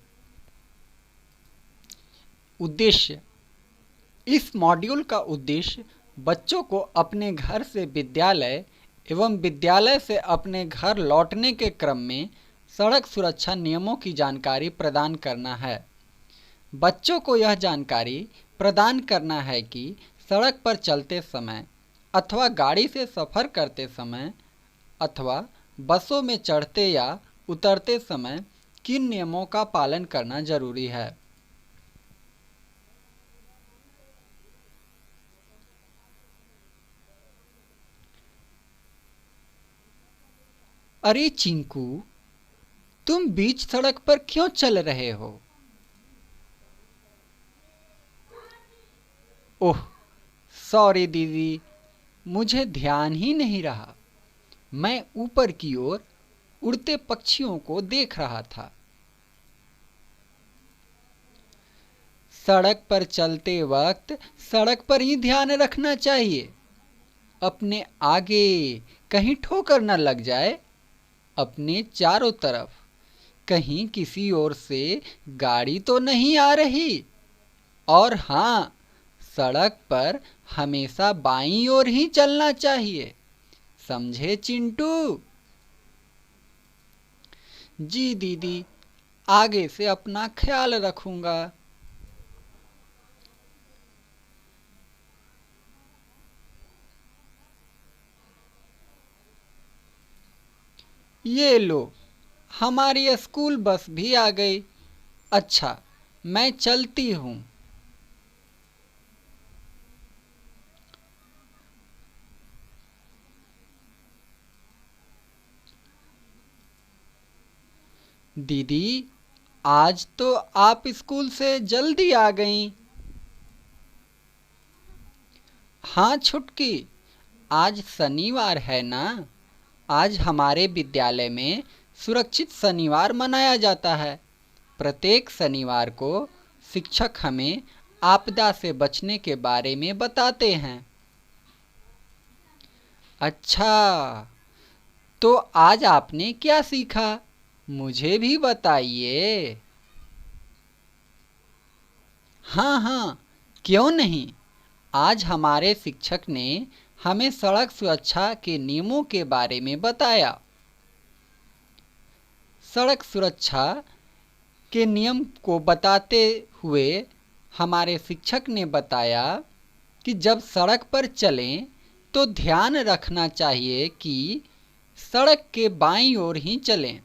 उद्देश्य। इस मॉड्यूल का उद्देश्य बच्चों को अपने घर से विद्यालय एवं विद्यालय से अपने घर लौटने के क्रम में सड़क सुरक्षा नियमों की जानकारी प्रदान करना है। बच्चों को यह जानकारी प्रदान करना है कि सड़क पर चलते समय अथवा गाड़ी से सफ़र करते समय अथवा बसों में चढ़ते या उतरते समय किन नियमों का पालन करना जरूरी है? अरे चिंकू, तुम बीच सड़क पर क्यों चल रहे हो? ओह सॉरी दीदी, मुझे ध्यान ही नहीं रहा। मैं ऊपर की ओर उड़ते पक्षियों को देख रहा था। सड़क पर चलते वक्त सड़क पर ही ध्यान रखना चाहिए। अपने आगे कहीं ठोकर न लग जाए। अपने चारों तरफ कहीं किसी ओर से गाड़ी तो नहीं आ रही। और हाँ, सड़क पर हमेशा बाईं ओर ही चलना चाहिए। समझे चिंटू? जी दीदी, आगे से अपना ख्याल रखूंगा। ये लो, हमारी स्कूल बस भी आ गई। अच्छा, मैं चलती हूँ। दीदी, आज तो आप स्कूल से जल्दी आ गईं। हाँ छुटकी, आज शनिवार है ना। आज हमारे विद्यालय में सुरक्षित शनिवार मनाया जाता है। प्रत्येक शनिवार को शिक्षक हमें आपदा से बचने के बारे में बताते हैं। अच्छा, तो आज आपने क्या सीखा? मुझे भी बताइए। हाँ, क्यों नहीं। आज हमारे शिक्षक ने हमें सड़क सुरक्षा के नियमों के बारे में बताया। सड़क सुरक्षा के नियम को बताते हुए हमारे शिक्षक ने बताया कि जब सड़क पर चलें तो ध्यान रखना चाहिए कि सड़क के बाईं ओर ही चलें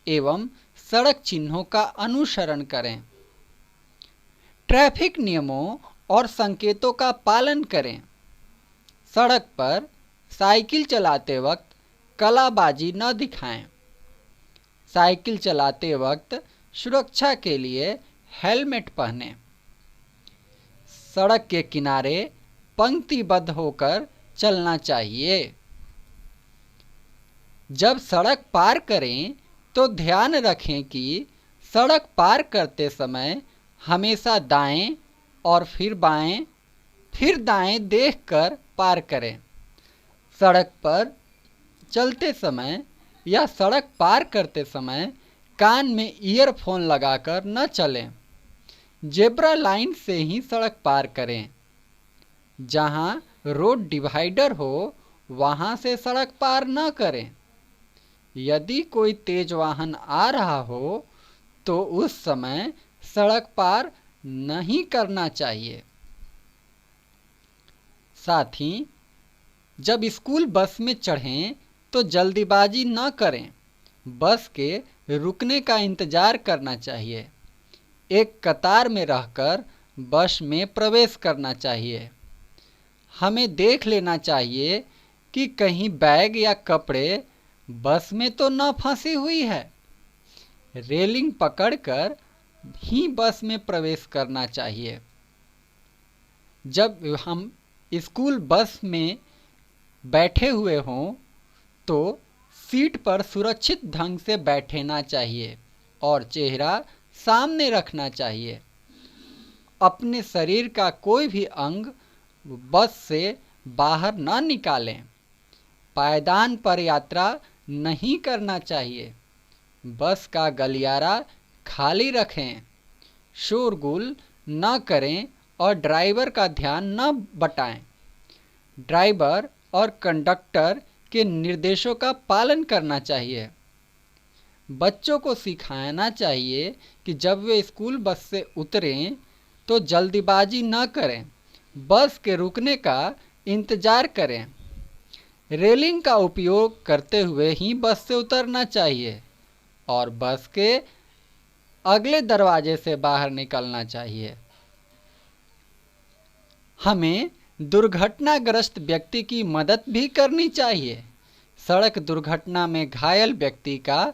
एवं सड़क चिन्हों का अनुसरण करें। ट्रैफिक नियमों और संकेतों का पालन करें। सड़क पर साइकिल चलाते वक्त कलाबाजी न दिखाएं। साइकिल चलाते वक्त सुरक्षा के लिए हेलमेट पहनें। सड़क के किनारे पंक्तिबद्ध होकर चलना चाहिए। जब सड़क पार करें तो ध्यान रखें कि सड़क पार करते समय हमेशा दाएं और फिर बाएं फिर दाएं देखकर पार करें। सड़क पर चलते समय या सड़क पार करते समय कान में ईयरफोन लगाकर न चलें। जेब्रा लाइन से ही सड़क पार करें। जहां रोड डिवाइडर हो वहां से सड़क पार न करें। यदि कोई तेज वाहन आ रहा हो तो उस समय सड़क पार नहीं करना चाहिए। साथ ही जब स्कूल बस में चढ़ें तो जल्दीबाजी न करें। बस के रुकने का इंतजार करना चाहिए। एक कतार में रहकर बस में प्रवेश करना चाहिए। हमें देख लेना चाहिए कि कहीं बैग या कपड़े बस में तो न फंसी हुई है। रेलिंग पकड़कर ही बस में प्रवेश करना चाहिए। जब हम स्कूल बस में बैठे हुए हों तो सीट पर सुरक्षित ढंग से बैठना चाहिए और चेहरा सामने रखना चाहिए। अपने शरीर का कोई भी अंग बस से बाहर न निकालें। पायदान पर यात्रा नहीं करना चाहिए। बस का गलियारा खाली रखें। शोरगुल न करें और ड्राइवर का ध्यान न बटाएं। ड्राइवर और कंडक्टर के निर्देशों का पालन करना चाहिए। बच्चों को सिखाना चाहिए कि जब वे स्कूल बस से उतरें तो जल्दीबाजी न करें। बस के रुकने का इंतज़ार करें। रेलिंग का उपयोग करते हुए ही बस से उतरना चाहिए और बस के अगले दरवाजे से बाहर निकलना चाहिए। हमें दुर्घटनाग्रस्त व्यक्ति की मदद भी करनी चाहिए। सड़क दुर्घटना में घायल व्यक्ति का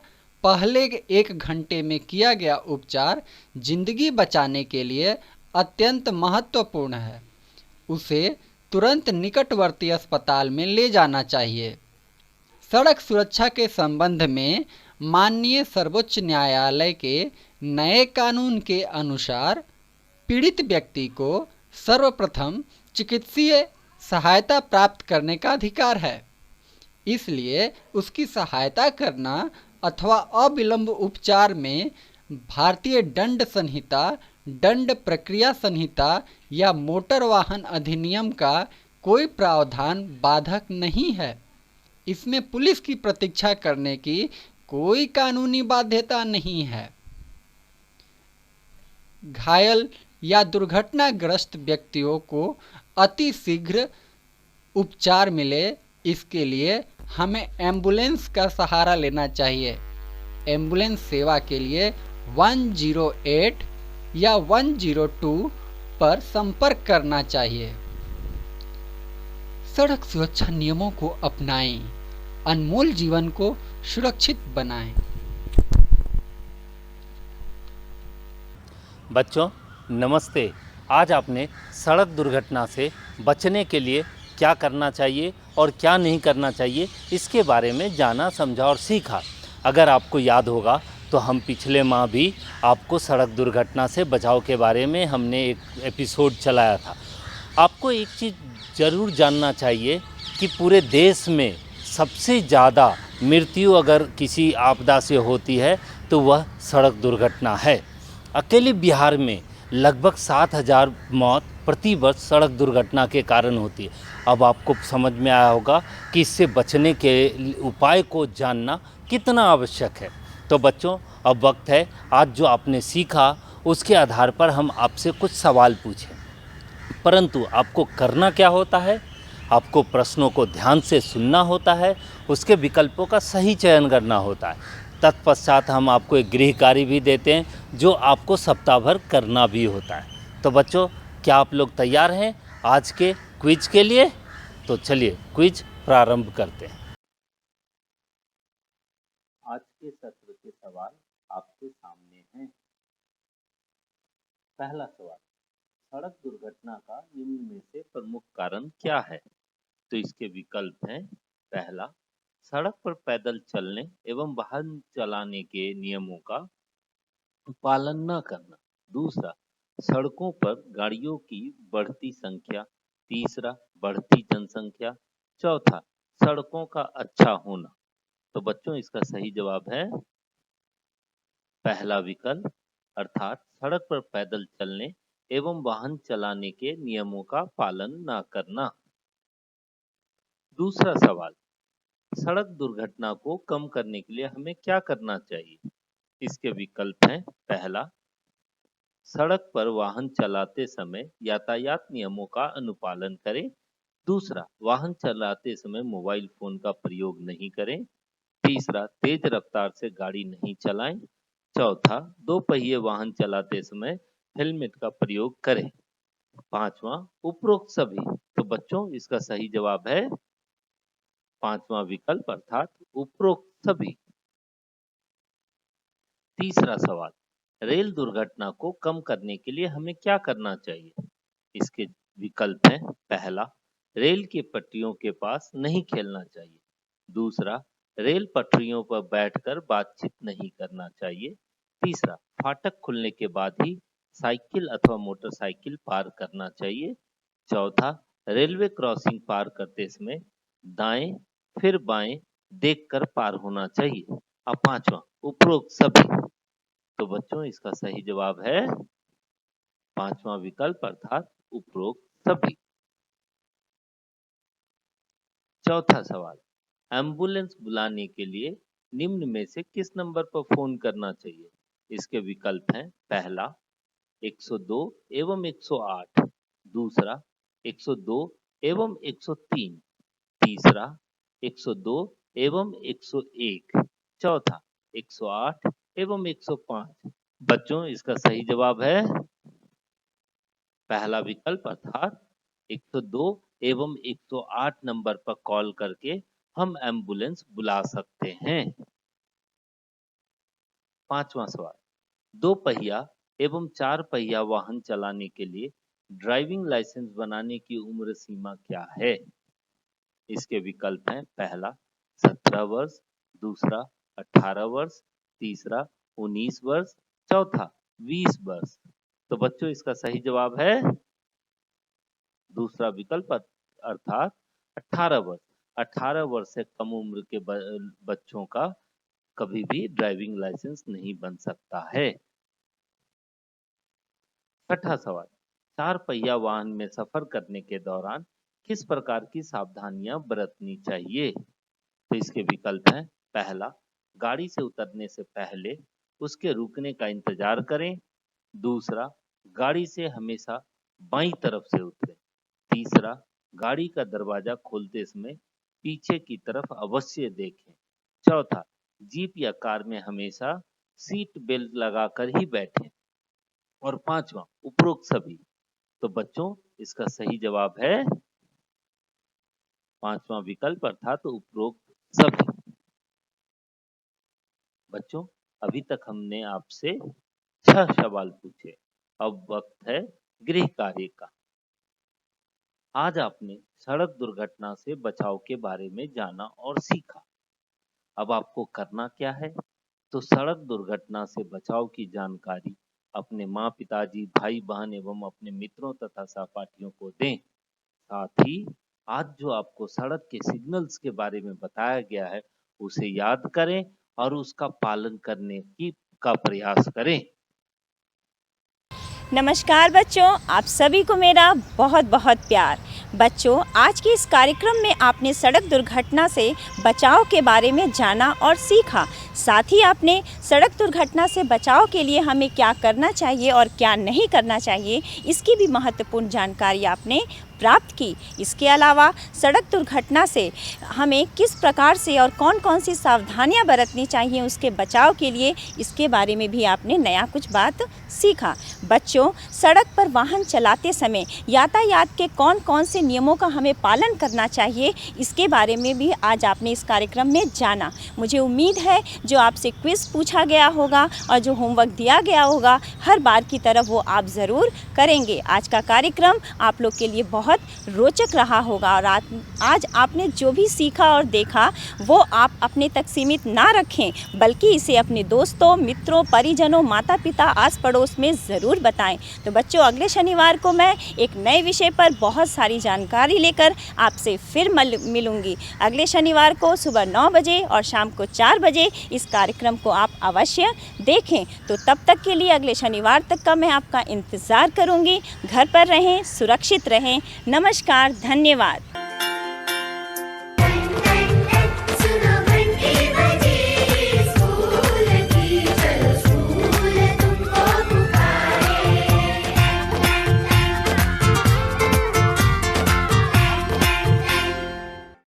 पहले 1 घंटे में किया गया उपचार जिंदगी बचाने के लिए अत्यंत महत्वपूर्ण है। उसे तुरंत निकटवर्ती अस्पताल में ले जाना चाहिए। सड़क सुरक्षा के संबंध में माननीय सर्वोच्च न्यायालय के नए कानून के अनुसार पीड़ित व्यक्ति को सर्वप्रथम चिकित्सीय सहायता प्राप्त करने का अधिकार है। इसलिए उसकी सहायता करना अथवा अविलंब उपचार में भारतीय दंड संहिता, दंड प्रक्रिया संहिता या मोटर वाहन अधिनियम का कोई प्रावधान बाधक नहीं है। इसमें पुलिस की प्रतीक्षा करने की कोई कानूनी बाध्यता नहीं है। घायल या दुर्घटनाग्रस्त व्यक्तियों को अति शीघ्र उपचार मिले, इसके लिए हमें एम्बुलेंस का सहारा लेना चाहिए। एम्बुलेंस सेवा के लिए 108 या 102 पर संपर्क करना चाहिए। सड़क सुरक्षा नियमों को अपनाएं, अनमोल जीवन को सुरक्षित बनाएं। बच्चों नमस्ते। आज आपने सड़क दुर्घटना से बचने के लिए क्या करना चाहिए और क्या नहीं करना चाहिए इसके बारे में जाना, समझा और सीखा। अगर आपको याद होगा तो हम पिछले माह भी आपको सड़क दुर्घटना से बचाव के बारे में हमने एक एपिसोड चलाया था। आपको एक चीज़ ज़रूर जानना चाहिए कि पूरे देश में सबसे ज़्यादा मृत्यु अगर किसी आपदा से होती है तो वह सड़क दुर्घटना है। अकेले बिहार में लगभग 7,000 मौत प्रति वर्ष सड़क दुर्घटना के कारण होती है। अब आपको समझ में आया होगा कि इससे बचने के उपाय को जानना कितना आवश्यक है। तो बच्चों अब वक्त है, आज जो आपने सीखा उसके आधार पर हम आपसे कुछ सवाल पूछें। परंतु आपको करना क्या होता है? आपको प्रश्नों को ध्यान से सुनना होता है, उसके विकल्पों का सही चयन करना होता है। तत्पश्चात हम आपको एक गृह कार्य भी देते हैं जो आपको सप्ताह भर करना भी होता है। तो बच्चों क्या आप लोग तैयार हैं आज के क्विज के लिए? तो चलिए क्विज प्रारंभ करते हैं। आज के सत्र के सवाल आपके सामने हैं। पहला सवाल, सड़क दुर्घटना का निम्न में से प्रमुख कारण क्या है? तो इसके विकल्प हैं। पहला, सड़क पर पैदल चलने एवं वाहन चलाने के नियमों का पालन न करना। दूसरा, सड़कों पर गाड़ियों की बढ़ती संख्या। तीसरा, बढ़ती जनसंख्या। चौथा, सड़कों का अच्छा होना। तो बच्चों इसका सही जवाब है पहला विकल्प, अर्थात सड़क पर पैदल चलने एवं वाहन चलाने के नियमों का पालन न करना। दूसरा सवाल, सड़क दुर्घटना को कम करने के लिए हमें क्या करना चाहिए? इसके विकल्प हैं। पहला, सड़क पर वाहन चलाते समय यातायात नियमों का अनुपालन करें। दूसरा, वाहन चलाते समय मोबाइल फोन का प्रयोग नहीं करें। तीसरा, तेज रफ्तार से गाड़ी नहीं चलाएं। चौथा, 2 पहिए वाहन चलाते समय हेलमेट का प्रयोग करें। पांचवा, उपरोक्त सभी। तो बच्चों इसका सही जवाब है पांचवा विकल्प, अर्थात उपरोक्त सभी। तीसरा सवाल, रेल दुर्घटना को कम करने के लिए हमें क्या करना चाहिए? इसके विकल्प हैं। पहला, रेल की पटरियों के पास नहीं खेलना चाहिए। दूसरा, रेल पटरियों पर बैठकर बातचीत नहीं करना चाहिए। तीसरा, फाटक खुलने के बाद ही साइकिल अथवा मोटरसाइकिल पार करना चाहिए। चौथा, रेलवे क्रॉसिंग पार करते समय दाएं फिर बाएं देखकर पार होना चाहिए। अब पांचवा, उपरोक्त सभी। तो बच्चों इसका सही जवाब है पांचवा विकल्प, अर्थात उपरोक्त सभी। चौथा सवाल, एम्बुलेंस बुलाने के लिए निम्न में से किस नंबर पर फोन करना चाहिए? इसके विकल्प हैं। पहला, 102 एवं 108। दूसरा, 102 एवं 103। तीसरा, 102 एवं 101। चौथा 108 एवं 105। बच्चों इसका सही जवाब है पहला विकल्प अर्थात 102 एवं 108 नंबर पर कॉल करके हम एम्बुलेंस बुला सकते हैं। पांचवा सवाल, 2 पहिया एवं 4 पहिया वाहन चलाने के लिए ड्राइविंग लाइसेंस बनाने की उम्र सीमा क्या है? इसके विकल्प हैं पहला 17 वर्ष, दूसरा 18 वर्ष, तीसरा 19 वर्ष, चौथा 20 वर्ष। तो बच्चों इसका सही जवाब है दूसरा विकल्प अर्थात 18 वर्ष। 18 वर्ष से कम उम्र के बच्चों का कभी भी ड्राइविंग लाइसेंस नहीं बन सकता है। छठा सवाल, 4 पहिया वाहन में सफर करने के दौरान किस प्रकार की सावधानियां बरतनी चाहिए? तो इसके विकल्प हैं पहला गाड़ी से उतरने से पहले उसके रुकने का इंतजार करें, दूसरा गाड़ी से हमेशा बाईं तरफ से उतरें, तीसरा गाड़ी का दरवाजा खोलते समय पीछे की तरफ अवश्य देखें, चौथा जीप या कार में हमेशा सीट बेल्ट लगाकर ही बैठें, और पांचवा उपरोक्त सभी। तो बच्चों इसका सही जवाब है पांचवा विकल्प अर्थात उपरोक्त सभी। बच्चों अभी तक हमने आपसे 6 सवाल पूछे, अब वक्त है गृह कार्य का। आज आपने सड़क दुर्घटना से बचाव के बारे में जाना और सीखा। अब आपको करना क्या है? तो सड़क दुर्घटना से बचाव की जानकारी अपने माँ पिताजी, भाई बहन एवं अपने मित्रों तथा सहपाठियों को दें। साथ ही आज जो आपको सड़क के सिग्नल्स के बारे में बताया गया है उसे याद करें और उसका पालन करने का प्रयास करें। नमस्कार बच्चों, आप सभी को मेरा बहुत बहुत प्यार। बच्चों आज के इस कार्यक्रम में आपने सड़क दुर्घटना से बचाव के बारे में जाना और सीखा। साथ ही आपने सड़क दुर्घटना से बचाव के लिए हमें क्या करना चाहिए और क्या नहीं करना चाहिए इसकी भी महत्वपूर्ण जानकारी आपने प्राप्त की। इसके अलावा सड़क दुर्घटना से हमें किस प्रकार से और कौन कौन सी सावधानियां बरतनी चाहिए उसके बचाव के लिए, इसके बारे में भी आपने नया कुछ बात सीखा। बच्चों सड़क पर वाहन चलाते समय यातायात के कौन कौन से नियमों का हमें पालन करना चाहिए इसके बारे में भी आज आपने इस कार्यक्रम में जाना। मुझे उम्मीद है जो आपसे क्विज़ पूछा गया होगा और जो होमवर्क दिया गया होगा हर बार की तरह वो आप ज़रूर करेंगे। आज का कार्यक्रम आप लोग के लिए बहुत रोचक रहा होगा और आज आपने जो भी सीखा और देखा वो आप अपने तक सीमित ना रखें, बल्कि इसे अपने दोस्तों, मित्रों, परिजनों, माता पिता, आस पड़ोस में ज़रूर बताएं। तो बच्चों अगले शनिवार को मैं एक नए विषय पर बहुत सारी जानकारी लेकर आपसे फिर मिलूंगी। अगले शनिवार को सुबह 9 बजे और शाम को 4 बजे इस कार्यक्रम को आप अवश्य देखें। तो तब तक के लिए अगले शनिवार तक का मैं आपका इंतज़ार करूंगी। घर पर रहें, सुरक्षित रहें। नमस्कार, धन्यवाद।